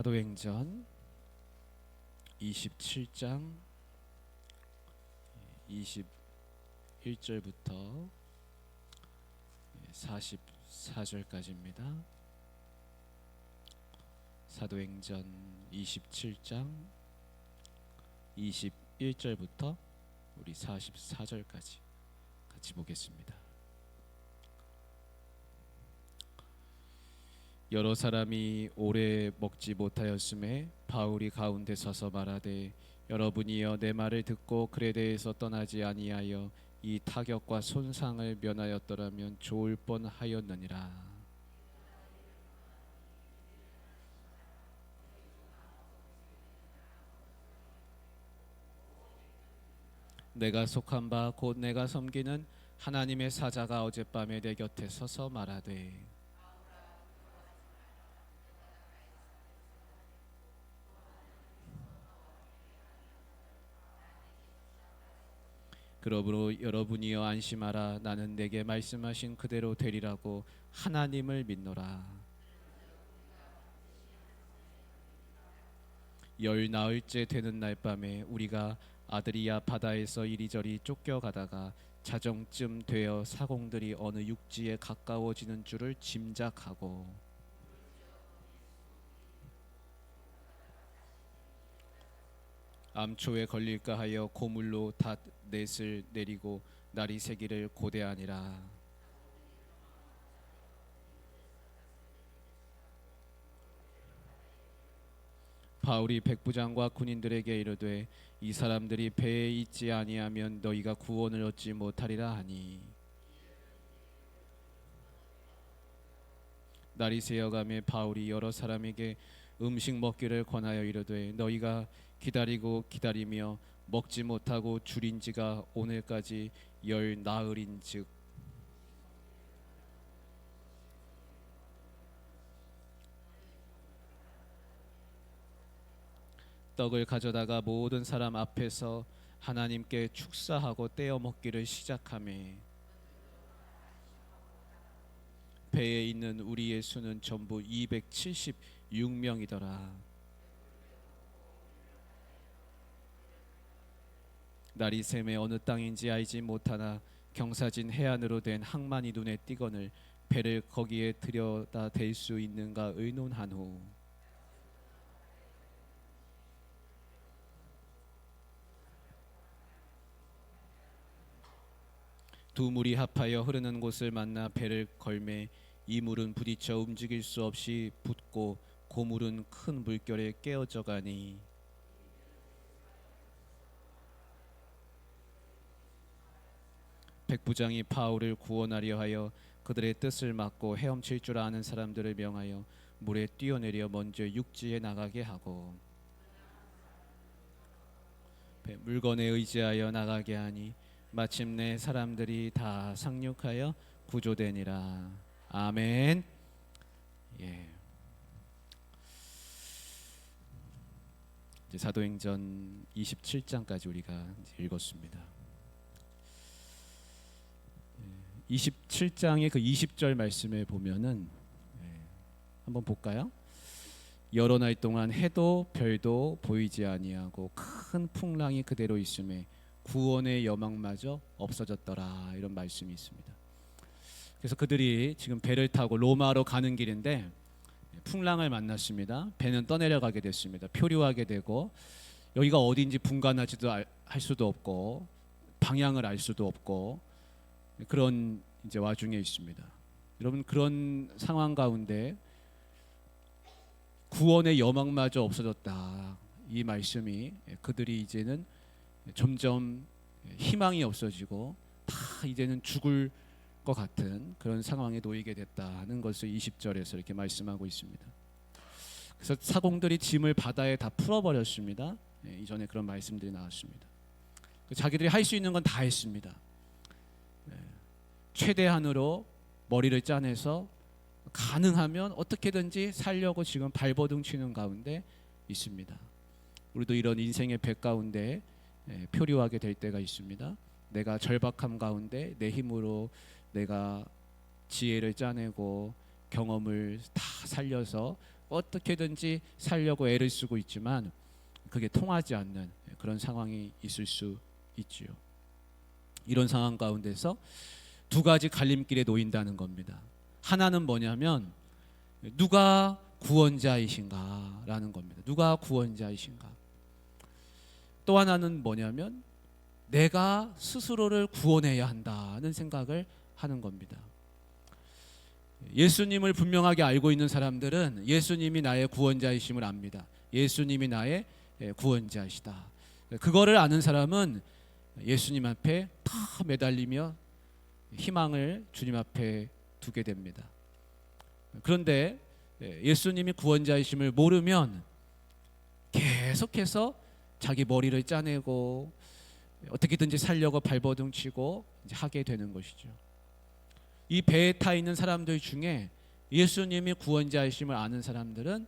사도행전 27장 21절부터 44절까지입니다. 사도행전 27장 21절부터 우리 44절까지 같이 보겠습니다. 여러 사람이 오래 먹지 못하였음에 바울이 가운데 서서 말하되, 여러분이여 내 말을 듣고 그레데에서 떠나지 아니하여 이 타격과 손상을 면하였더라면 좋을 뻔하였느니라. 내가 속한 바 곧 내가 섬기는 하나님의 사자가 어젯밤에 내 곁에 서서 말하되, 그러므로 여러분이여 안심하라. 나는 내게 말씀하신 그대로 되리라고 하나님을 믿노라. 열 나흘째 되는 날 밤에 우리가 아드리아 바다에서 이리저리 쫓겨가다가 자정쯤 되어 사공들이 어느 육지에 가까워지는 줄을 짐작하고 암초에 걸릴까 하여 고물로 닷넷을 내리고 날이 새기를 고대하니라. 바울이 백부장과 군인들에게 이르되, 이 사람들이 배에 있지 아니하면 너희가 구원을 얻지 못하리라 하니, 날이 새어가매 바울이 여러 사람에게 음식 먹기를 권하여 이르되, 너희가 기다리고 기다리며 먹지 못하고 줄인 지가 오늘까지 열 나흘인즉 떡을 가져다가 모든 사람 앞에서 하나님께 축사하고 떼어 먹기를 시작하매, 배에 있는 우리의 수는 전부 276명이더라. 날이 새매 어느 땅인지 알지 못하나 경사진 해안으로 된 항만이 눈에 띄거늘 배를 거기에 들여다 댈 수 있는가 의논한 후 두 물이 합하여 흐르는 곳을 만나 배를 걸매 이 물은 부딪혀 움직일 수 없이 붙고 고물은 큰 물결에 깨어져 가니, 백부장이 바울을 구원하려 하여 그들의 뜻을 막고 헤엄칠 줄 아는 사람들을 명하여 물에 뛰어내려 먼저 육지에 나가게 하고 물건에 의지하여 나가게 하니 마침내 사람들이 다 상륙하여 구조되니라. 아멘. 예. 이제 사도행전 27장까지 우리가 읽었습니다. 27장의 그 20절 말씀에 보면은 한번 볼까요? 여러 날 동안 해도 별도 보이지 아니하고 큰 풍랑이 그대로 있음에 구원의 여망마저 없어졌더라, 이런 말씀이 있습니다. 그래서 그들이 지금 배를 타고 로마로 가는 길인데 풍랑을 만났습니다. 배는 떠내려가게 됐습니다. 표류하게 되고 여기가 어디인지 분간하지도 할 수도 없고 방향을 알 수도 없고 그런 이제 와중에 있습니다. 여러분, 그런 상황 가운데 구원의 여망마저 없어졌다, 이 말씀이 그들이 이제는 점점 희망이 없어지고 다 이제는 죽을 것 같은 그런 상황에 놓이게 됐다는 것을 20절에서 이렇게 말씀하고 있습니다. 그래서 사공들이 짐을 바다에 다 풀어버렸습니다. 이전에 그런 말씀들이 나왔습니다. 자기들이 할 수 있는 건 다 했습니다. 최대한으로 머리를 짜내서 가능하면 어떻게든지 살려고 지금 발버둥 치는 가운데 있습니다. 우리도 이런 인생의 배 가운데 표류하게 될 때가 있습니다. 내가 절박함 가운데 내 힘으로 내가 지혜를 짜내고 경험을 다 살려서 어떻게든지 살려고 애를 쓰고 있지만 그게 통하지 않는 그런 상황이 있을 수 있지요. 이런 상황 가운데서 두 가지 갈림길에 놓인다는 겁니다. 하나는 뭐냐면 누가 구원자이신가 라는 겁니다. 누가 구원자이신가. 또 하나는 뭐냐면 내가 스스로를 구원해야 한다는 생각을 하는 겁니다. 예수님을 분명하게 알고 있는 사람들은 예수님이 나의 구원자이심을 압니다. 예수님이 나의 구원자이시다. 그거를 아는 사람은 예수님 앞에 다 매달리며 희망을 주님 앞에 두게 됩니다. 그런데 예수님이 구원자이심을 모르면 계속해서 자기 머리를 짜내고 어떻게든지 살려고 발버둥치고 이제 하게 되는 것이죠. 이 배에 타 있는 사람들 중에 예수님이 구원자이심을 아는 사람들은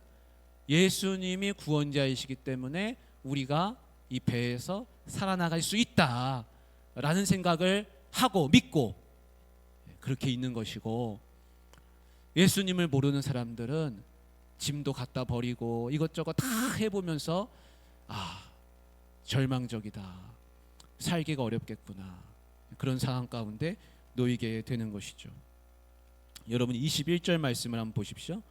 예수님이 구원자이시기 때문에 우리가 이 배에서 살아나갈 수 있다라는 생각을 하고 믿고 그렇게 있는 것이고, 예수님을 모르는 사람들은 짐도 갖다 버리고 이것저것 다 해보면서 절망적이다, 살기가 어렵겠구나, 그런 상황 가운데 놓이게 되는 것이죠. 여러분 21절 말씀을 한번 보십시오.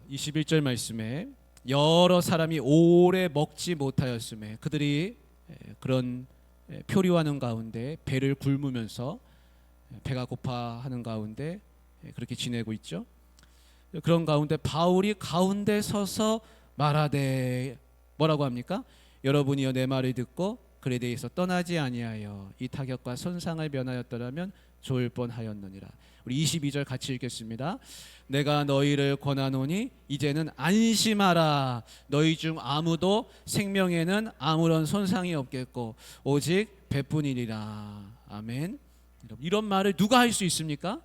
21절 말씀에 여러 사람이 오래 먹지 못하였음에 그들이 그런 표류하는 가운데 배를 굶으면서 배가 고파하는 가운데 그렇게 지내고 있죠. 그런 가운데 바울이 가운데 서서 말하되 뭐라고 합니까? 여러분이여 내 말을 듣고 그에 대해서 떠나지 아니하여 이 타격과 손상을 면하였더라면 좋을 뻔하였느니라. 우리 22절 같이 읽겠습니다. 내가 너희를 권하노니 이제는 안심하라. 너희 중 아무도 생명에는 아무런 손상이 없겠고 오직 배뿐이니라. 아멘. 이런 말을 누가 할 수 있습니까?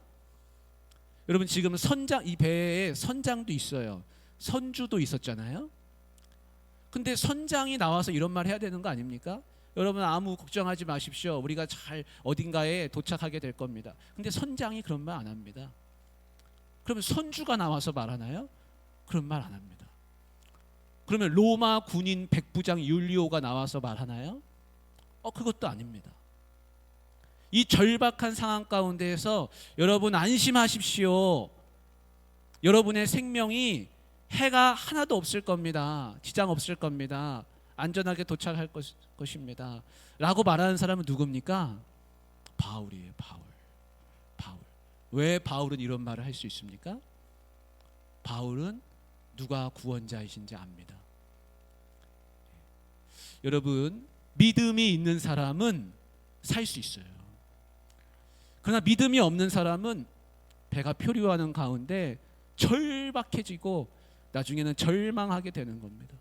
여러분 지금 선장, 이 배에 선장도 있어요. 선주도 있었잖아요. 근데 선장이 나와서 이런 말 해야 되는 거 아닙니까? 여러분 아무 걱정하지 마십시오. 우리가 잘 어딘가에 도착하게 될 겁니다. 근데 선장이 그런 말 안 합니다. 그러면 선주가 나와서 말하나요? 그런 말 안 합니다. 그러면 로마 군인 백부장 율리오가 나와서 말하나요? 그것도 아닙니다. 이 절박한 상황 가운데에서 여러분 안심하십시오. 여러분의 생명이 해가 하나도 없을 겁니다. 지장 없을 겁니다. 안전하게 도착할 것입니다. 라고 말하는 사람은 누굽니까? 바울이에요. 바울. 왜 바울은 이런 말을 할 수 있습니까? 바울은 누가 구원자이신지 압니다. 여러분 믿음이 있는 사람은 살 수 있어요. 그러나 믿음이 없는 사람은 배가 표류하는 가운데 절박해지고 나중에는 절망하게 되는 겁니다.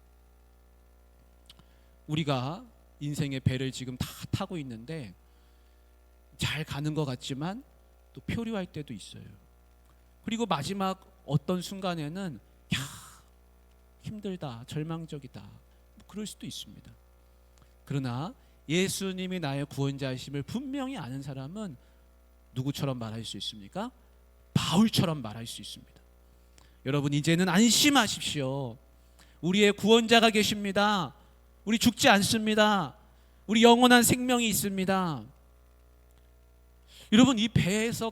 우리가 인생의 배를 지금 다 타고 있는데 잘 가는 것 같지만 또 표류할 때도 있어요. 그리고 마지막 어떤 순간에는 힘들다, 절망적이다, 그럴 수도 있습니다. 그러나 예수님이 나의 구원자이심을 분명히 아는 사람은 누구처럼 말할 수 있습니까? 바울처럼 말할 수 있습니다. 여러분 이제는 안심하십시오. 우리의 구원자가 계십니다. 우리 죽지 않습니다. 우리 영원한 생명이 있습니다. 여러분 이 배에서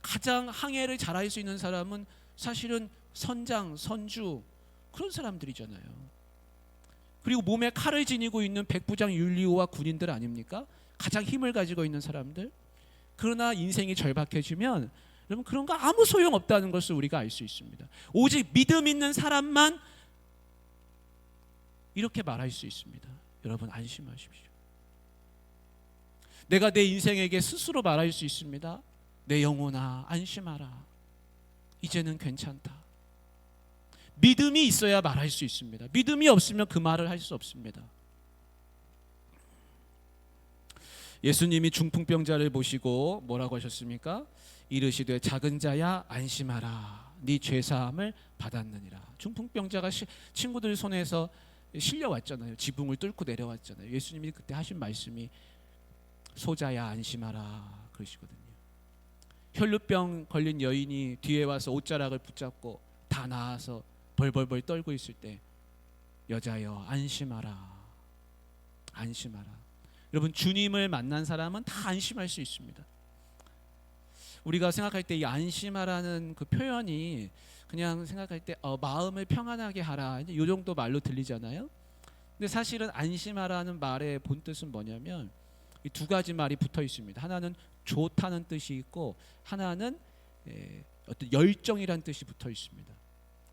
가장 항해를 잘할 수 있는 사람은 사실은 선장, 선주 그런 사람들이잖아요. 그리고 몸에 칼을 지니고 있는 백부장 율리오와 군인들 아닙니까? 가장 힘을 가지고 있는 사람들. 그러나 인생이 절박해지면 여러분 그런 거 아무 소용없다는 것을 우리가 알 수 있습니다. 오직 믿음 있는 사람만 이렇게 말할 수 있습니다. 여러분 안심하십시오. 내가 내 인생에게 스스로 말할 수 있습니다. 내 영혼아 안심하라. 이제는 괜찮다. 믿음이 있어야 말할 수 있습니다. 믿음이 없으면 그 말을 할 수 없습니다. 예수님이 중풍병자를 보시고 뭐라고 하셨습니까? 이르시되 작은 자야 안심하라. 네 죄사함을 받았느니라. 중풍병자가 친구들 손에서 실려왔잖아요. 지붕을 뚫고 내려왔잖아요. 예수님이 그때 하신 말씀이 소자야 안심하라 그러시거든요. 혈루병 걸린 여인이 뒤에 와서 옷자락을 붙잡고 다 나아서 벌벌벌 떨고 있을 때 여자여 안심하라, 안심하라. 여러분, 주님을 만난 사람은 다 안심할 수 있습니다. 우리가 생각할 때 이 안심하라는 그 표현이 그냥 생각할 때 마음을 평안하게 하라, 이 정도 말로 들리잖아요. 근데 사실은 안심하라는 말의 본뜻은 뭐냐면 이 두 가지 말이 붙어 있습니다. 하나는 좋다는 뜻이 있고 하나는 어떤 열정이라는 뜻이 붙어 있습니다.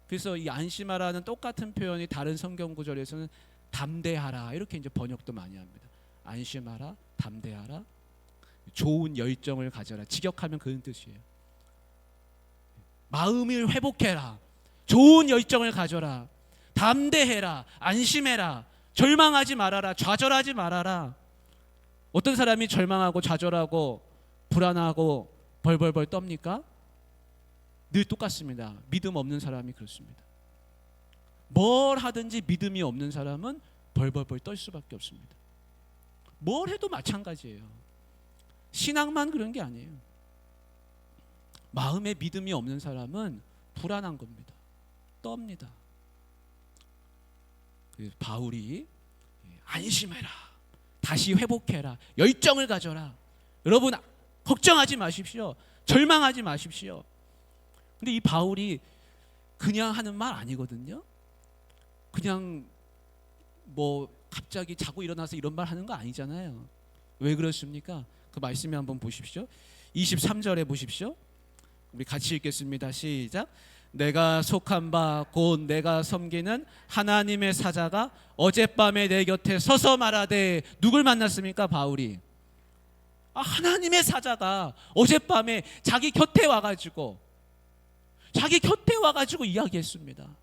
그래서 이 안심하라는 똑같은 표현이 다른 성경 구절에서는 담대하라 이렇게 이제 번역도 많이 합니다. 안심하라, 담대하라, 좋은 열정을 가져라. 직역하면 그런 뜻이에요. 마음을 회복해라, 좋은 열정을 가져라, 담대해라, 안심해라, 절망하지 말아라, 좌절하지 말아라. 어떤 사람이 절망하고 좌절하고 불안하고 벌벌벌 떱니까? 늘 똑같습니다. 믿음 없는 사람이 그렇습니다. 뭘 하든지 믿음이 없는 사람은 벌벌벌 떨 수밖에 없습니다. 뭘 해도 마찬가지예요. 신앙만 그런 게 아니에요. 마음에 믿음이 없는 사람은 불안한 겁니다. 떱니다. 바울이 안심해라, 다시 회복해라, 열정을 가져라. 여러분, 걱정하지 마십시오. 절망하지 마십시오. 근데 이 바울이 그냥 하는 말 아니거든요. 그냥 뭐 갑자기 자고 일어나서 이런 말 하는 거 아니잖아요. 왜 그렇습니까? 그 말씀에 한번 보십시오. 23절에 보십시오. 우리 같이 읽겠습니다. 시작. 내가 속한 바 곧 내가 섬기는 하나님의 사자가 어젯밤에 내 곁에 서서 말하되. 누굴 만났습니까? 바울이. 하나님의 사자가 어젯밤에 자기 곁에 와가지고 이야기했습니다.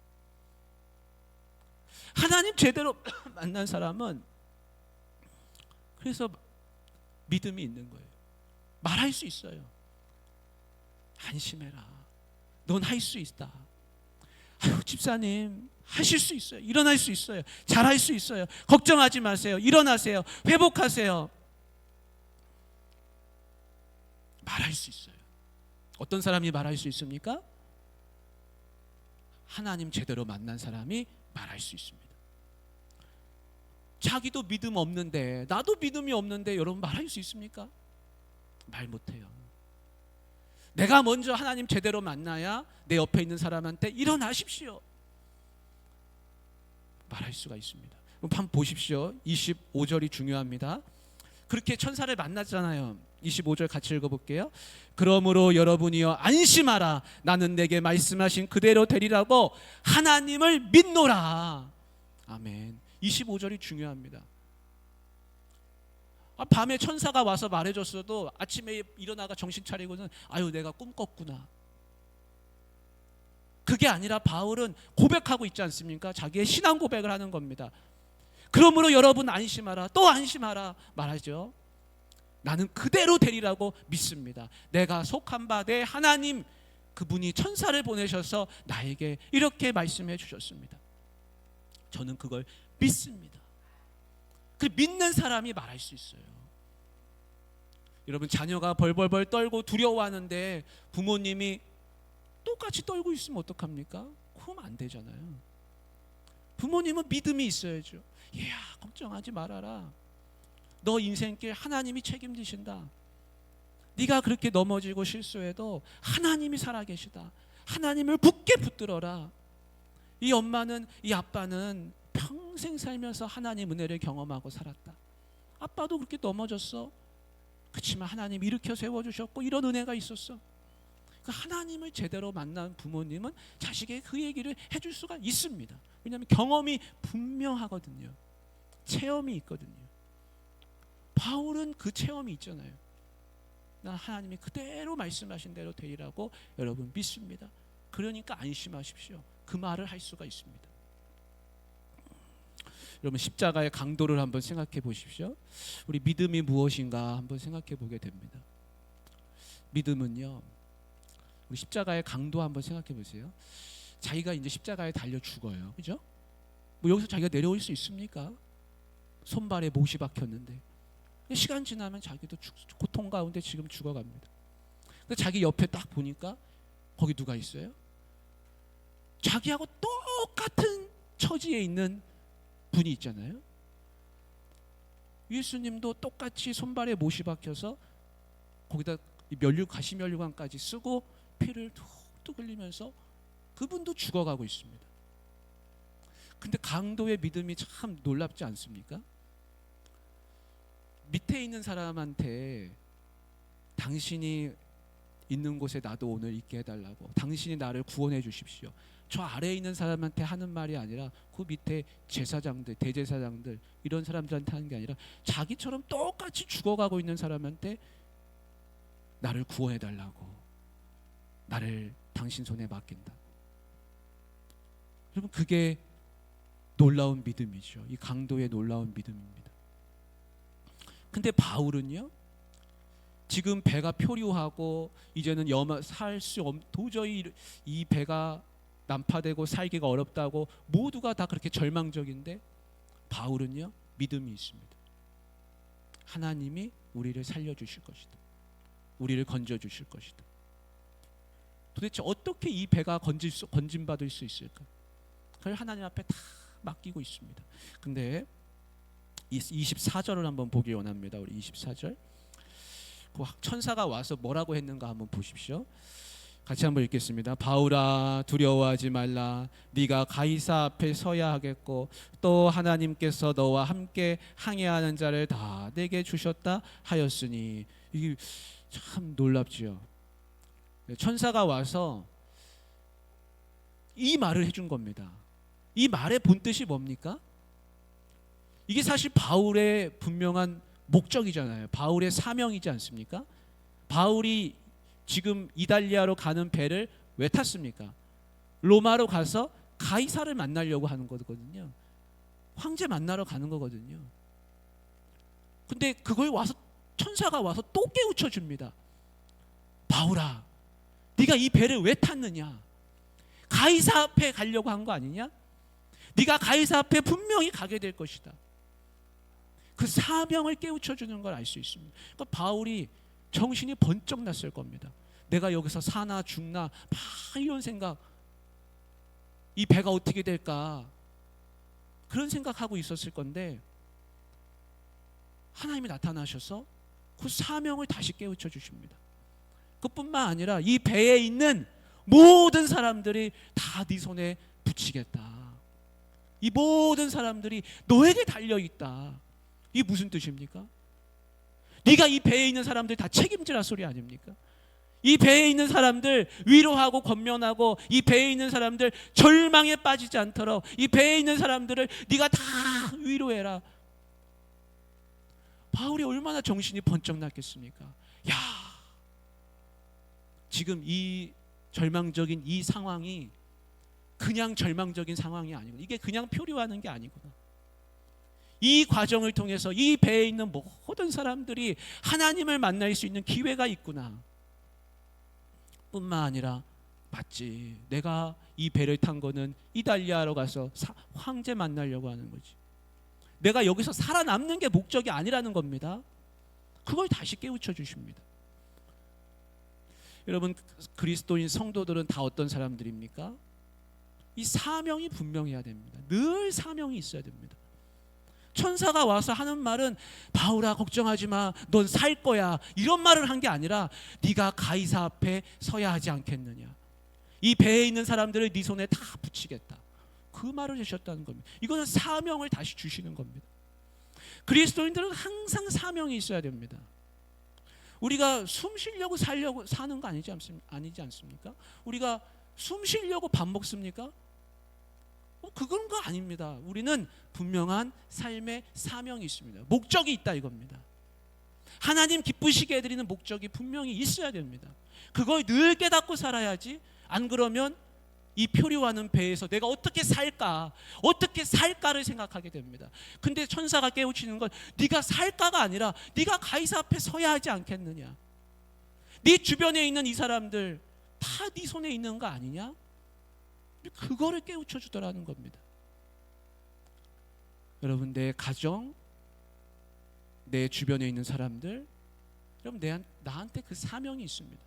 하나님 제대로 만난 사람은 그래서 믿음이 있는 거예요. 말할 수 있어요. 안심해라, 넌 할 수 있다. 아유, 집사님 하실 수 있어요. 일어날 수 있어요. 잘할 수 있어요. 걱정하지 마세요. 일어나세요. 회복하세요. 말할 수 있어요. 어떤 사람이 말할 수 있습니까? 하나님 제대로 만난 사람이 말할 수 있습니다. 자기도 믿음 없는데, 나도 믿음이 없는데 여러분 말할 수 있습니까? 말 못해요. 내가 먼저 하나님 제대로 만나야 내 옆에 있는 사람한테 일어나십시오, 말할 수가 있습니다. 한번 보십시오. 25절이 중요합니다. 그렇게 천사를 만났잖아요. 25절 같이 읽어볼게요. 그러므로 여러분이여 안심하라, 나는 내게 말씀하신 그대로 되리라고 하나님을 믿노라. 아멘. 25절이 중요합니다. 밤에 천사가 와서 말해줬어도 아침에 일어나가 정신 차리고는 아유, 내가 꿈 꿨구나. 그게 아니라 바울은 고백하고 있지 않습니까? 자기의 신앙 고백을 하는 겁니다. 그러므로 여러분 안심하라, 또 안심하라 말하죠. 나는 그대로 되리라고 믿습니다. 내가 속한 바 내 하나님, 그분이 천사를 보내셔서 나에게 이렇게 말씀해 주셨습니다. 저는 그걸 믿습니다. 그 믿는 사람이 말할 수 있어요. 여러분, 자녀가 벌벌벌 떨고 두려워하는데 부모님이 똑같이 떨고 있으면 어떡합니까? 그러면 안 되잖아요. 부모님은 믿음이 있어야죠. 얘야, 걱정하지 말아라. 너 인생길 하나님이 책임지신다. 네가 그렇게 넘어지고 실수해도 하나님이 살아계시다. 하나님을 굳게 붙들어라. 이 엄마는, 이 아빠는 평생 살면서 하나님 은혜를 경험하고 살았다. 아빠도 그렇게 넘어졌어. 그렇지만 하나님 일으켜 세워주셨고 이런 은혜가 있었어. 그 하나님을 제대로 만난 부모님은 자식에게 그 얘기를 해줄 수가 있습니다. 왜냐하면 경험이 분명하거든요. 체험이 있거든요. 바울은 그 체험이 있잖아요. 난 하나님이 그대로 말씀하신 대로 되리라고 여러분 믿습니다. 그러니까 안심하십시오. 그 말을 할 수가 있습니다. 여러분, 십자가의 강도를 한번 생각해 보십시오. 우리 믿음이 무엇인가 한번 생각해 보게 됩니다. 믿음은요, 우리 십자가의 강도 한번 생각해 보세요. 자기가 이제 십자가에 달려 죽어요, 그죠? 뭐 여기서 자기가 내려올 수 있습니까? 손발에 못이 박혔는데 시간 지나면 자기도 고통 가운데 지금 죽어갑니다. 근데 자기 옆에 딱 보니까 거기 누가 있어요? 자기하고 똑같은 처지에 있는 분이 있잖아요. 예수님도 똑같이 손발에 못이 박혀서 거기다 가시면류관까지 쓰고 피를 툭툭 흘리면서 그분도 죽어가고 있습니다. 근데 강도의 믿음이 참 놀랍지 않습니까? 밑에 있는 사람한테 당신이 있는 곳에 나도 오늘 있게 해달라고, 당신이 나를 구원해 주십시오, 저 아래에 있는 사람한테 하는 말이 아니라 그 밑에 제사장들, 대제사장들 이런 사람들한테 하는 게 아니라 자기처럼 똑같이 죽어가고 있는 사람한테 나를 구원해 달라고, 나를 당신 손에 맡긴다. 여러분, 그게 놀라운 믿음이죠. 이 강도의 놀라운 믿음입니다. 근데 바울은요, 지금 배가 표류하고 이제는 도저히 이 배가 난파되고 살기가 어렵다고 모두가 다 그렇게 절망적인데, 바울은요 믿음이 있습니다. 하나님이 우리를 살려주실 것이다, 우리를 건져주실 것이다. 도대체 어떻게 이 배가 건짐받을 수 있을까? 그걸 하나님 앞에 다 맡기고 있습니다. 근데 24절을 한번 보기 원합니다. 우리 24절, 그 천사가 와서 뭐라고 했는가 한번 보십시오. 같이 한번 읽겠습니다. 바울아, 두려워하지 말라. 네가 가이사 앞에 서야 하겠고 또 하나님께서 너와 함께 항해하는 자를 다 내게 주셨다 하였으니. 이게 참 놀랍지요. 천사가 와서 이 말을 해준 겁니다. 이 말의 본뜻이 뭡니까? 이게 사실 바울의 분명한 목적이잖아요. 바울의 사명이지 않습니까? 바울이 지금 이달리아로 가는 배를 왜 탔습니까? 로마로 가서 가이사를 만나려고 하는 거거든요. 황제 만나러 가는 거거든요. 근데 그걸 천사가 와서 또 깨우쳐 줍니다. 바울아, 네가 이 배를 왜 탔느냐? 가이사 앞에 가려고 한 거 아니냐? 네가 가이사 앞에 분명히 가게 될 것이다. 그 사명을 깨우쳐 주는 걸 알 수 있습니다. 그러니까 바울이 정신이 번쩍 났을 겁니다. 내가 여기서 사나 죽나 막 이런 생각, 이 배가 어떻게 될까, 그런 생각하고 있었을 건데 하나님이 나타나셔서 그 사명을 다시 깨우쳐 주십니다. 그뿐만 아니라 이 배에 있는 모든 사람들이 다 네 손에 붙이겠다. 이 모든 사람들이 너에게 달려있다. 이게 무슨 뜻입니까? 네가 이 배에 있는 사람들 다 책임지라 소리 아닙니까? 이 배에 있는 사람들 위로하고 권면하고, 이 배에 있는 사람들 절망에 빠지지 않도록 이 배에 있는 사람들을 네가 다 위로해라. 바울이 얼마나 정신이 번쩍 났겠습니까? 야, 지금 이 절망적인 이 상황이 그냥 절망적인 상황이 아니고, 이게 그냥 표류하는 게 아니구나. 이 과정을 통해서 이 배에 있는 모든 사람들이 하나님을 만날 수 있는 기회가 있구나. 뿐만 아니라, 맞지, 내가 이 배를 탄 거는 이달리아로 가서 황제 만나려고 하는 거지. 내가 여기서 살아남는 게 목적이 아니라는 겁니다. 그걸 다시 깨우쳐 주십니다. 여러분, 그리스도인 성도들은 다 어떤 사람들입니까? 이 사명이 분명해야 됩니다. 늘 사명이 있어야 됩니다. 천사가 와서 하는 말은 바울아 걱정하지 마, 넌 살 거야, 이런 말을 한 게 아니라 네가 가이사 앞에 서야 하지 않겠느냐, 이 배에 있는 사람들을 네 손에 다 붙이겠다, 그 말을 하셨다는 겁니다. 이거는 사명을 다시 주시는 겁니다. 그리스도인들은 항상 사명이 있어야 됩니다. 우리가 숨 쉬려고 살려고 사는 거 아니지 않습니까? 우리가 숨 쉬려고 밥 먹습니까? 그건 거 아닙니다. 우리는 분명한 삶의 사명이 있습니다. 목적이 있다 이겁니다. 하나님 기쁘시게 해드리는 목적이 분명히 있어야 됩니다. 그걸 늘 깨닫고 살아야지, 안 그러면 이 표류하는 배에서 내가 어떻게 살까를 생각하게 됩니다. 근데 천사가 깨우치는 건 네가 살까가 아니라 네가 가이사 앞에 서야 하지 않겠느냐, 네 주변에 있는 이 사람들 다 네 손에 있는 거 아니냐, 그거를 깨우쳐 주더라는 겁니다. 여러분, 내 가정, 내 주변에 있는 사람들, 여러분, 나한테 그 사명이 있습니다.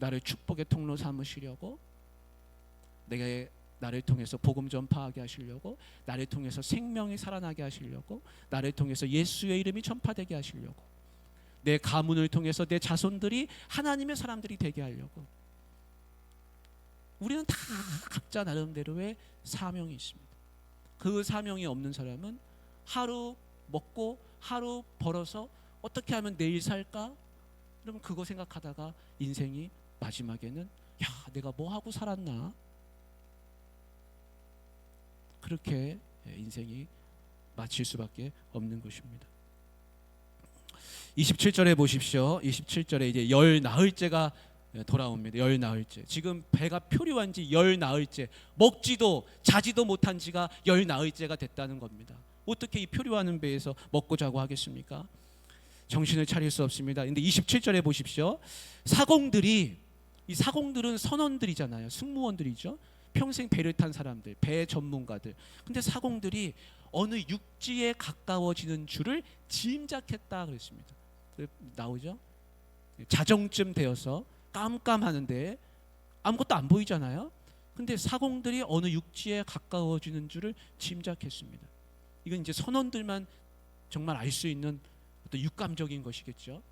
나를 축복의 통로 삼으시려고, 나를 통해서 복음 전파하게 하시려고, 나를 통해서 생명이 살아나게 하시려고, 나를 통해서 예수의 이름이 전파되게 하시려고, 내 가문을 통해서 내 자손들이 하나님의 사람들이 되게 하려고. 우리는 다 각자 나름대로의 사명이 있습니다. 그 사명이 없는 사람은 하루 먹고 하루 벌어서 어떻게 하면 내일 살까? 그러면 그거 생각하다가 인생이 마지막에는 내가 뭐 하고 살았나? 그렇게 인생이 마칠 수밖에 없는 것입니다. 27절에 보십시오. 27절에 이제 열 나흘째가 돌아옵니다. 열 나흘째. 지금 배가 표류한 지 열 나흘째, 먹지도 자지도 못한 지가 열 나흘째가 됐다는 겁니다. 어떻게 이 표류하는 배에서 먹고 자고 하겠습니까? 정신을 차릴 수 없습니다. 근데 27절에 보십시오. 이 사공들은 선원들이잖아요. 승무원들이죠. 평생 배를 탄 사람들, 배 전문가들. 근데 사공들이 어느 육지에 가까워지는 줄을 짐작했다 그랬습니다. 나오죠? 자정쯤 되어서 깜깜하는데 아무것도 안 보이잖아요. 근데 사공들이 어느 육지에 가까워지는 줄을 짐작했습니다. 이건 이제 선원들만 정말 알 수 있는 어떤 육감적인 것이겠죠.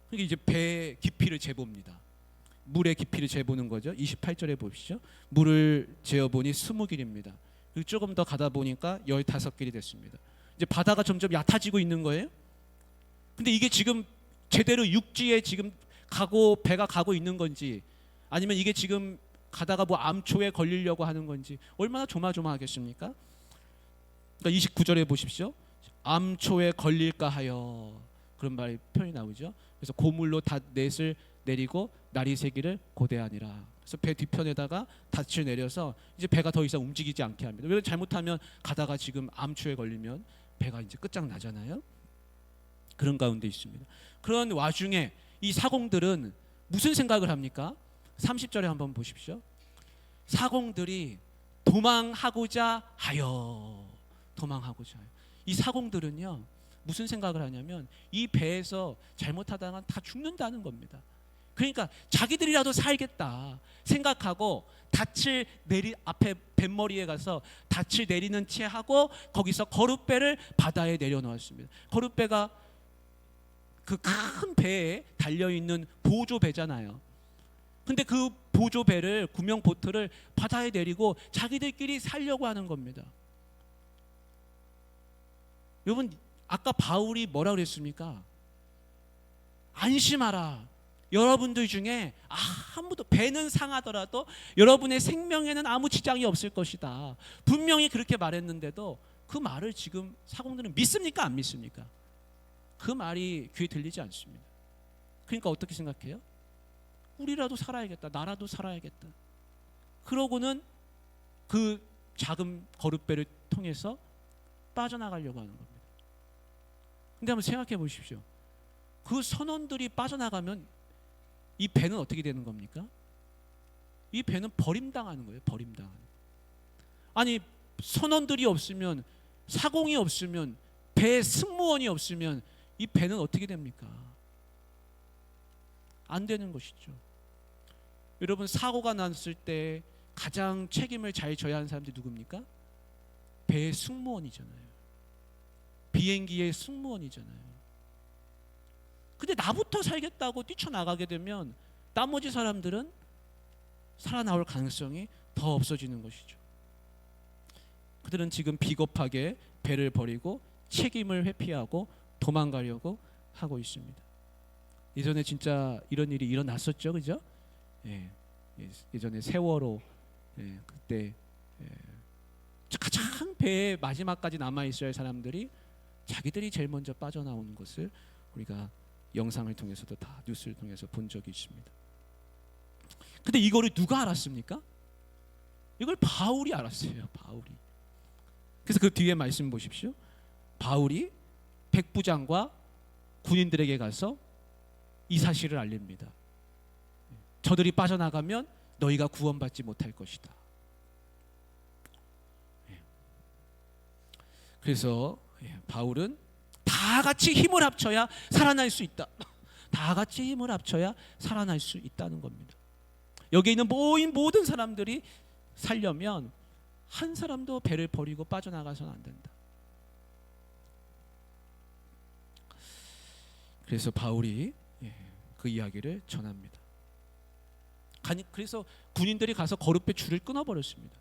그러니까 이제 배 깊이를 재봅니다. 물의 깊이를 재보는 거죠. 28절에 보시죠. 물을 재어보니 20길입니다. 그리고 조금 더 가다 보니까 15길이 됐습니다. 이제 바다가 점점 얕아지고 있는 거예요. 근데 이게 지금 제대로 육지에 지금 배가 가고 있는 건지, 아니면 이게 지금 가다가 뭐 암초에 걸리려고 하는 건지 얼마나 조마조마하겠습니까? 그러니까 29절에 보십시오. 암초에 걸릴까 하여, 그런 표현이 나오죠. 그래서 고물로 닷넷을 내리고 날이 새기를 고대하니라. 그래서 배 뒤편에다가 닻을 내려서 이제 배가 더 이상 움직이지 않게 합니다. 왜 잘못하면 가다가 지금 암초에 걸리면 배가 이제 끝장나잖아요. 그런 가운데 있습니다. 그런 와중에 이 사공들은 무슨 생각을 합니까? 30절에 한번 보십시오. 사공들이 도망하고자 하여. 이 사공들은요, 무슨 생각을 하냐면 이 배에서 잘못하다가 다 죽는다는 겁니다. 그러니까 자기들이라도 살겠다 생각하고 앞에 뱃머리에 가서 닻을 내리는 채 하고 거기서 거룻배를 바다에 내려놓았습니다. 거룻배가 그 큰 배에 달려있는 보조배잖아요. 근데 그 보조배를, 구명 보트를 바다에 내리고 자기들끼리 살려고 하는 겁니다. 여러분, 아까 바울이 뭐라 그랬습니까? 안심하라. 여러분들 중에 아무도, 배는 상하더라도 여러분의 생명에는 아무 지장이 없을 것이다. 분명히 그렇게 말했는데도 그 말을 지금 사공들은 믿습니까? 안 믿습니까? 그 말이 귀에 들리지 않습니다. 그러니까 어떻게 생각해요? 우리라도 살아야겠다. 나라도 살아야겠다. 그러고는 그 작은 거룻배를 통해서 빠져나가려고 하는 겁니다. 근데 한번 생각해 보십시오. 그 선원들이 빠져나가면 이 배는 어떻게 되는 겁니까? 이 배는 버림당하는 거예요. 버림당하는. 아니, 선원들이 없으면, 사공이 없으면, 배 승무원이 없으면 이 배는 어떻게 됩니까? 안 되는 것이죠. 여러분, 사고가 났을 때 가장 책임을 잘 져야 하는 사람들이 누굽니까? 배의 승무원이잖아요. 비행기의 승무원이잖아요. 근데 나부터 살겠다고 뛰쳐나가게 되면 나머지 사람들은 살아나올 가능성이 더 없어지는 것이죠. 그들은 지금 비겁하게 배를 버리고 책임을 회피하고 도망가려고 하고 있습니다. 예전에 진짜 이런 일이 일어났었죠, 그죠? 예전에 세월호, 그때 가장 배의 마지막까지 남아 있어야 할 사람들이 자기들이 제일 먼저 빠져나오는 것을 우리가 영상을 통해서도 다 뉴스를 통해서 본 적이 있습니다. 근데 이거를 누가 알았습니까? 이걸 바울이 알았어요. 바울이. 그래서 그 뒤에 말씀 보십시오. 바울이 백부장과 군인들에게 가서 이 사실을 알립니다. 저들이 빠져나가면 너희가 구원받지 못할 것이다. 그래서 바울은 다 같이 힘을 합쳐야 살아날 수 있다. 다 같이 힘을 합쳐야 살아날 수 있다는 겁니다. 여기 있는 모든 사람들이 살려면 한 사람도 배를 버리고 빠져나가서는 안 된다. 그래서 바울이 그 이야기를 전합니다. 그래서 군인들이 가서 거룻배 줄을 끊어버렸습니다.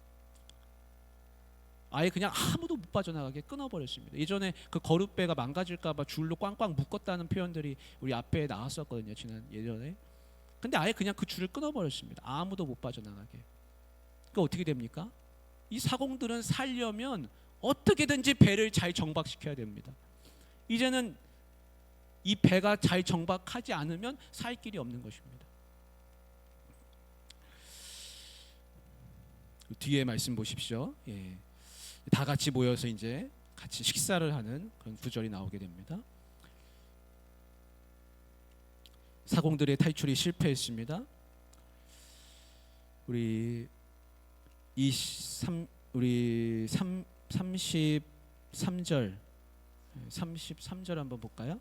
아예 그냥 아무도 못 빠져나가게 끊어버렸습니다. 예전에 그 거룻배가 망가질까봐 줄로 꽝꽝 묶었다는 표현들이 우리 앞에 나왔었거든요. 지난 예전에. 근데 아예 그냥 그 줄을 끊어버렸습니다. 아무도 못 빠져나가게. 그러니까 어떻게 됩니까? 이 사공들은 살려면 어떻게든지 배를 잘 정박시켜야 됩니다. 이제는 이 배가 잘 정박하지 않으면 살 길이 없는 것입니다. 뒤에 말씀 보십시오. 다 같이 모여서 이제 같이 식사를 하는 그런 구절이 나오게 됩니다. 사공들의 탈출이 실패했습니다. 우리 33절 한번 볼까요?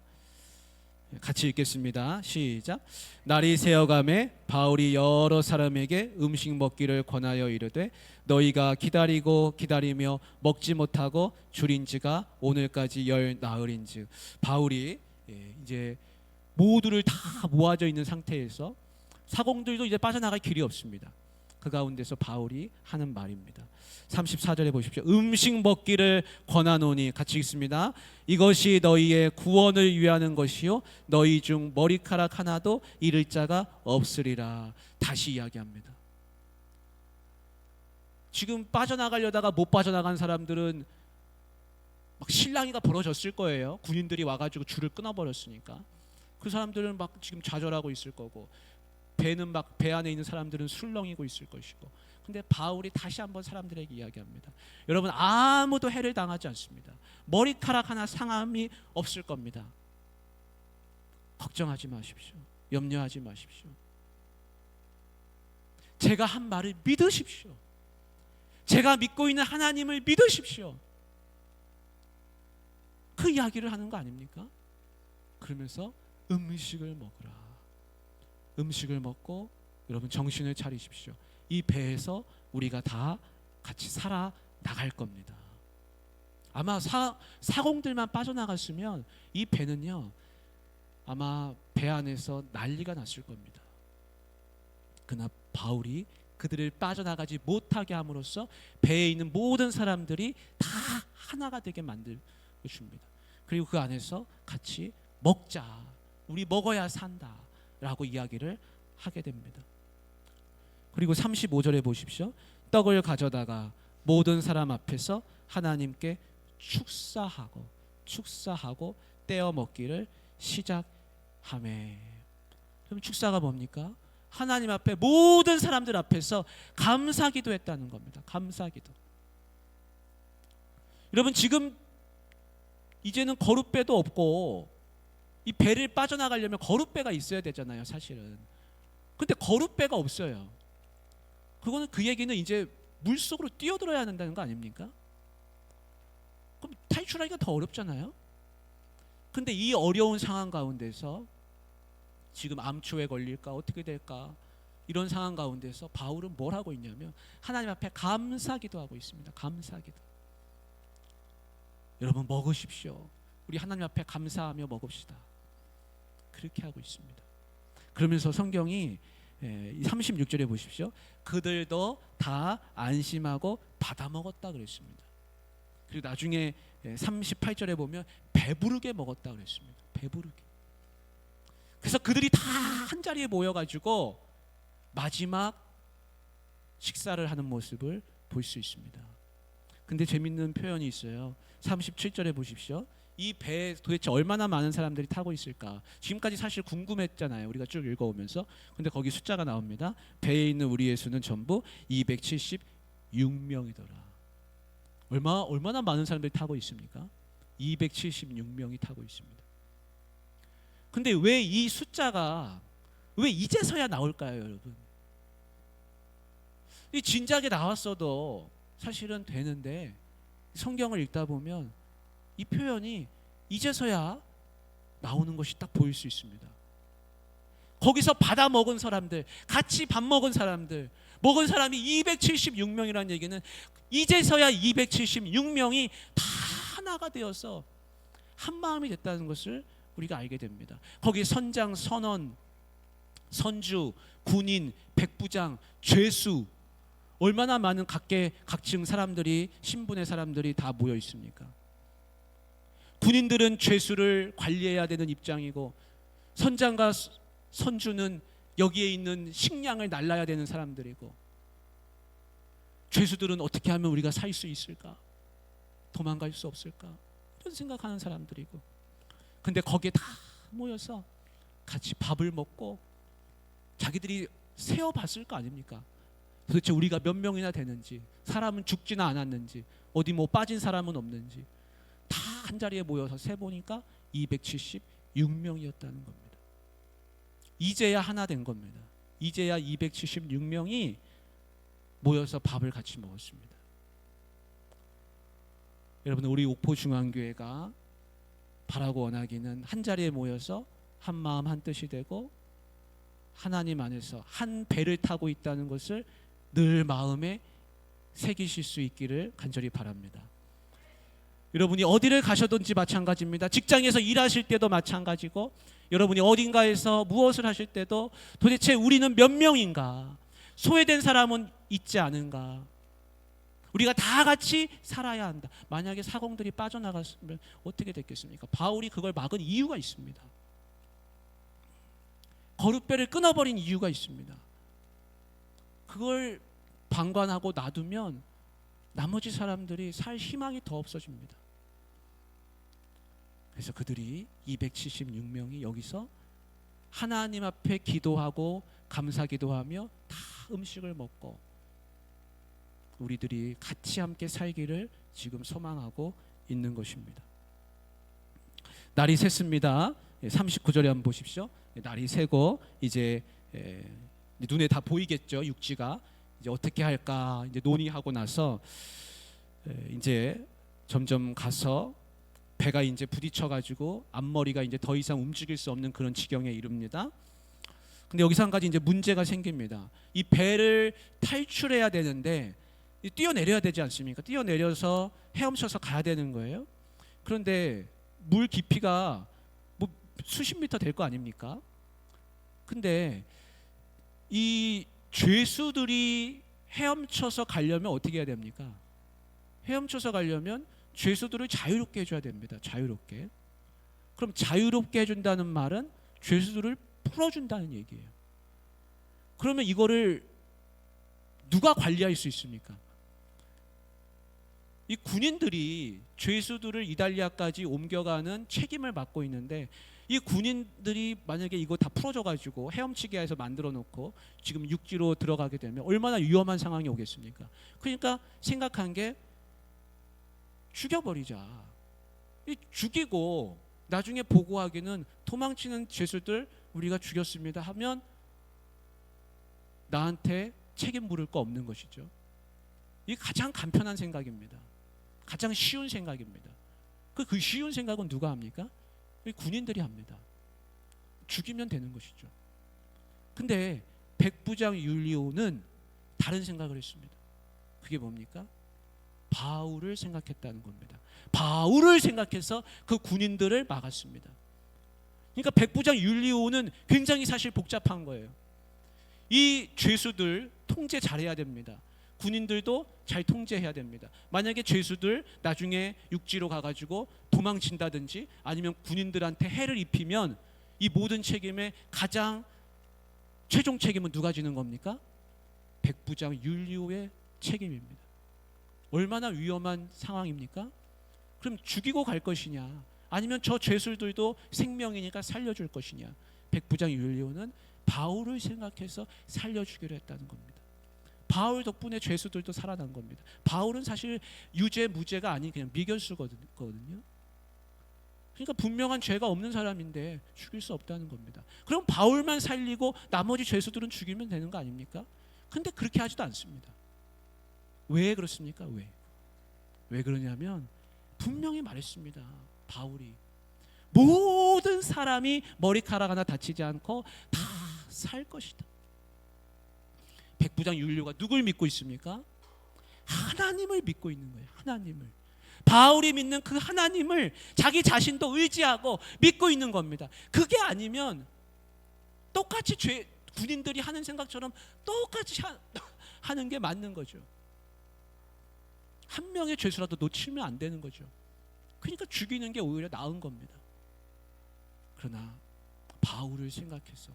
같이 읽겠습니다. 시작. 날이 새어가매 바울이 여러 사람에게 음식 먹기를 권하여 이르되 너희가 기다리며 먹지 못하고 줄인지가 오늘까지 열 나흘인즉. 바울이 이제 모두를 다 모아져 있는 상태에서 사공들도 이제 빠져나갈 길이 없습니다. 그 가운데서 바울이 하는 말입니다. 34절에 보십시오. 음식 먹기를 권하노니, 같이 읽습니다. 이것이 너희의 구원을 위하는 것이요 너희 중 머리카락 하나도 잃을 자가 없으리라. 다시 이야기합니다. 지금 빠져나가려다가 못 빠져나간 사람들은 막 실랑이가 벌어졌을 거예요. 군인들이 와가지고 줄을 끊어버렸으니까. 그 사람들은 막 지금 좌절하고 있을 거고, 배는 막 배 안에 있는 사람들은 술렁이고 있을 것이고. 근데 바울이 다시 한번 사람들에게 이야기합니다. 여러분, 아무도 해를 당하지 않습니다. 머리카락 하나 상함이 없을 겁니다. 걱정하지 마십시오. 염려하지 마십시오. 제가 한 말을 믿으십시오. 제가 믿고 있는 하나님을 믿으십시오. 그 이야기를 하는 거 아닙니까? 그러면서 음식을 먹으라. 음식을 먹고 여러분 정신을 차리십시오. 이 배에서 우리가 다 같이 살아 나갈 겁니다. 아마 사공들만 빠져나갔으면 이 배는요 아마 배 안에서 난리가 났을 겁니다. 그러나 바울이 그들을 빠져나가지 못하게 함으로써 배에 있는 모든 사람들이 다 하나가 되게 만들어 줍니다. 그리고 그 안에서 같이 먹자, 우리 먹어야 산다 라고 이야기를 하게 됩니다. 그리고 35절에 보십시오. 떡을 가져다가 모든 사람 앞에서 하나님께 축사하고 떼어 먹기를 시작하매. 그럼 축사가 뭡니까? 하나님 앞에 모든 사람들 앞에서 감사기도 했다는 겁니다. 감사기도. 여러분, 지금 이제는 거룻배도 없고 이 배를 빠져나가려면 거룻배가 있어야 되잖아요, 사실은. 근데 거룻배가 없어요. 그거는 그 얘기는 이제 물속으로 뛰어들어야 한다는 거 아닙니까? 그럼 탈출하기가 더 어렵잖아요. 근데 이 어려운 상황 가운데서 지금 암초에 걸릴까 어떻게 될까 이런 상황 가운데서 바울은 뭘 하고 있냐면 하나님 앞에 감사기도 하고 있습니다. 감사기도. 여러분, 먹으십시오. 우리 하나님 앞에 감사하며 먹읍시다. 그렇게 하고 있습니다. 그러면서 성경이 36절에 보십시오. 그들도 다 안심하고 받아 먹었다 그랬습니다. 그리고 나중에 38절에 보면 배부르게 먹었다 그랬습니다. 배부르게. 그래서 그들이 다 한 자리에 모여가지고 마지막 식사를 하는 모습을 볼 수 있습니다. 근데 재밌는 표현이 있어요. 37절에 보십시오. 이 배에 도대체 얼마나 많은 사람들이 타고 있을까? 지금까지 사실 궁금했잖아요. 우리가 쭉 읽어오면서. 근데 거기 숫자가 나옵니다. 배에 있는 우리의 수는 전부 276명이더라. 얼마나 많은 사람들이 타고 있습니까? 276명이 타고 있습니다. 근데 왜 이 숫자가 왜 이제서야 나올까요, 여러분? 이 진작에 나왔어도 사실은 되는데 성경을 읽다 보면 이 표현이 이제서야 나오는 것이 딱 보일 수 있습니다. 거기서 받아 먹은 사람들, 같이 밥 먹은 사람들, 먹은 사람이 276명이라는 얘기는 이제서야 276명이 다 하나가 되어서 한 마음이 됐다는 것을 우리가 알게 됩니다. 거기 선장, 선원, 선주, 군인, 백부장, 죄수, 얼마나 많은 각층 사람들이, 신분의 사람들이 다 모여 있습니까? 군인들은 죄수를 관리해야 되는 입장이고, 선장과 선주는 여기에 있는 식량을 날라야 되는 사람들이고, 죄수들은 어떻게 하면 우리가 살 수 있을까? 도망갈 수 없을까? 이런 생각하는 사람들이고, 근데 거기에 다 모여서 같이 밥을 먹고 자기들이 세어봤을 거 아닙니까? 도대체 우리가 몇 명이나 되는지, 사람은 죽지는 않았는지, 어디 뭐 빠진 사람은 없는지 다 한자리에 모여서 세보니까 276명이었다는 겁니다. 이제야 하나 된 겁니다. 이제야 276명이 모여서 밥을 같이 먹었습니다. 여러분, 우리 옥포중앙교회가 바라고 원하기는 한자리에 모여서 한 마음 한 뜻이 되고 하나님 안에서 한 배를 타고 있다는 것을 늘 마음에 새기실 수 있기를 간절히 바랍니다. 여러분이 어디를 가셔든지 마찬가지입니다. 직장에서 일하실 때도 마찬가지고, 여러분이 어딘가에서 무엇을 하실 때도 도대체 우리는 몇 명인가? 소외된 사람은 있지 않은가? 우리가 다 같이 살아야 한다. 만약에 사공들이 빠져나갔으면 어떻게 됐겠습니까? 바울이 그걸 막은 이유가 있습니다. 거룻배를 끊어버린 이유가 있습니다. 그걸 방관하고 놔두면 나머지 사람들이 살 희망이 더 없어집니다. 그래서 그들이 276명이 여기서 하나님 앞에 기도하고 감사기도하며 다 음식을 먹고 우리들이 같이 함께 살기를 지금 소망하고 있는 것입니다. 날이 샜습니다. 39절에 한번 보십시오. 날이 새고 이제 눈에 다 보이겠죠. 육지가 이제 어떻게 할까 이제 논의하고 나서 이제 점점 가서 배가 이제 부딪혀가지고 앞머리가 이제 더 이상 움직일 수 없는 그런 지경에 이릅니다. 근데 여기서 한 가지 이제 문제가 생깁니다. 이 배를 탈출해야 되는데 뛰어내려야 되지 않습니까? 뛰어내려서 헤엄쳐서 가야 되는 거예요. 그런데 물 깊이가 뭐 수십 미터 될 거 아닙니까? 근데 이 죄수들이 헤엄쳐서 가려면 어떻게 해야 됩니까? 헤엄쳐서 가려면 죄수들을 자유롭게 해줘야 됩니다. 자유롭게. 그럼 자유롭게 해준다는 말은 죄수들을 풀어준다는 얘기예요. 그러면 이거를 누가 관리할 수 있습니까? 이 군인들이 죄수들을 이달리아까지 옮겨가는 책임을 맡고 있는데, 이 군인들이 만약에 이거 다 풀어줘가지고 헤엄치게 해서 만들어 놓고 지금 육지로 들어가게 되면 얼마나 위험한 상황이 오겠습니까? 그러니까 생각한 게 죽여버리자. 죽이고 나중에 보고하기는 도망치는 죄수들 우리가 죽였습니다 하면 나한테 책임 물을 거 없는 것이죠. 이게 가장 간편한 생각입니다. 가장 쉬운 생각입니다. 그 쉬운 생각은 누가 합니까? 군인들이 합니다. 죽이면 되는 것이죠. 근데 백부장 율리오는 다른 생각을 했습니다. 그게 뭡니까? 바울을 생각했다는 겁니다. 바울을 생각해서 그 군인들을 막았습니다. 그러니까 백부장 율리오는 굉장히 사실 복잡한 거예요. 이 죄수들 통제 잘해야 됩니다. 군인들도 잘 통제해야 됩니다. 만약에 죄수들 나중에 육지로 가가지고 도망친다든지 아니면 군인들한테 해를 입히면 이 모든 책임의 가장 최종 책임은 누가 지는 겁니까? 백부장 율리오의 책임입니다. 얼마나 위험한 상황입니까? 그럼 죽이고 갈 것이냐, 아니면 저 죄수들도 생명이니까 살려줄 것이냐. 백부장 율리오는 바울을 생각해서 살려주기로 했다는 겁니다. 바울 덕분에 죄수들도 살아난 겁니다. 바울은 사실 유죄 무죄가 아닌 그냥 미결수거든요. 그러니까 분명한 죄가 없는 사람인데 죽일 수 없다는 겁니다. 그럼 바울만 살리고 나머지 죄수들은 죽이면 되는 거 아닙니까? 근데 그렇게 하지도 않습니다. 왜 그렇습니까? 왜 그러냐면 분명히 말했습니다. 바울이 모든 사람이 머리카락 하나 다치지 않고 다 살 것이다. 백부장 율리오가 누굴 믿고 있습니까? 하나님을 믿고 있는 거예요. 하나님을. 바울이 믿는 그 하나님을 자기 자신도 의지하고 믿고 있는 겁니다. 그게 아니면 똑같이 군인들이 하는 생각처럼 똑같이 하는 게 맞는 거죠. 한 명의 죄수라도 놓치면 안 되는 거죠. 그러니까 죽이는 게 오히려 나은 겁니다. 그러나 바울을 생각해서,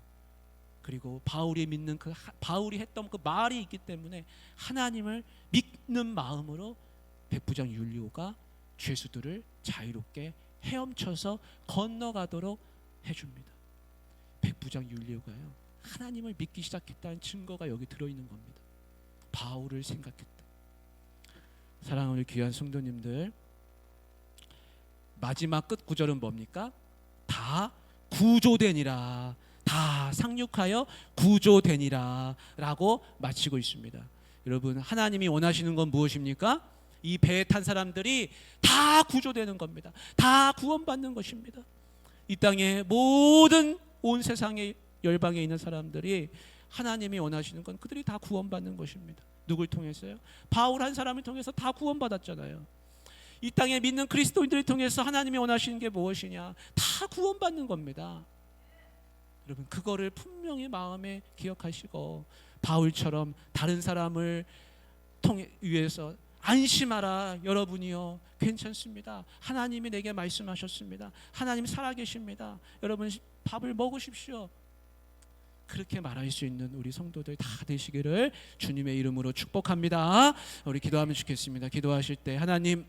그리고 바울이 믿는 바울이 했던 그 말이 있기 때문에 하나님을 믿는 마음으로 백부장 율리오가 죄수들을 자유롭게 헤엄쳐서 건너가도록 해줍니다. 백부장 율리오가요, 하나님을 믿기 시작했다는 증거가 여기 들어있는 겁니다. 바울을 생각했다. 사랑하는 귀한 성도님들, 마지막 끝 구절은 뭡니까? 다 구조되니라, 다 상륙하여 구조되니라 라고 마치고 있습니다. 여러분, 하나님이 원하시는 건 무엇입니까? 이 배에 탄 사람들이 다 구조되는 겁니다. 다 구원받는 것입니다. 이 땅의 모든 온 세상의 열방에 있는 사람들이 하나님이 원하시는 건 그들이 다 구원받는 것입니다. 누굴 통해서요? 바울 한 사람을 통해서 다 구원받았잖아요. 이 땅에 믿는 그리스도인들을 통해서 하나님이 원하시는 게 무엇이냐? 다 구원받는 겁니다. 여러분, 그거를 분명히 마음에 기억하시고 바울처럼 다른 사람을 위해서 안심하라. 여러분이요, 괜찮습니다. 하나님이 내게 말씀하셨습니다. 하나님 살아계십니다. 여러분, 밥을 먹으십시오. 그렇게 말할 수 있는 우리 성도들 다 되시기를 주님의 이름으로 축복합니다. 우리 기도하면 좋겠습니다. 기도하실 때 하나님,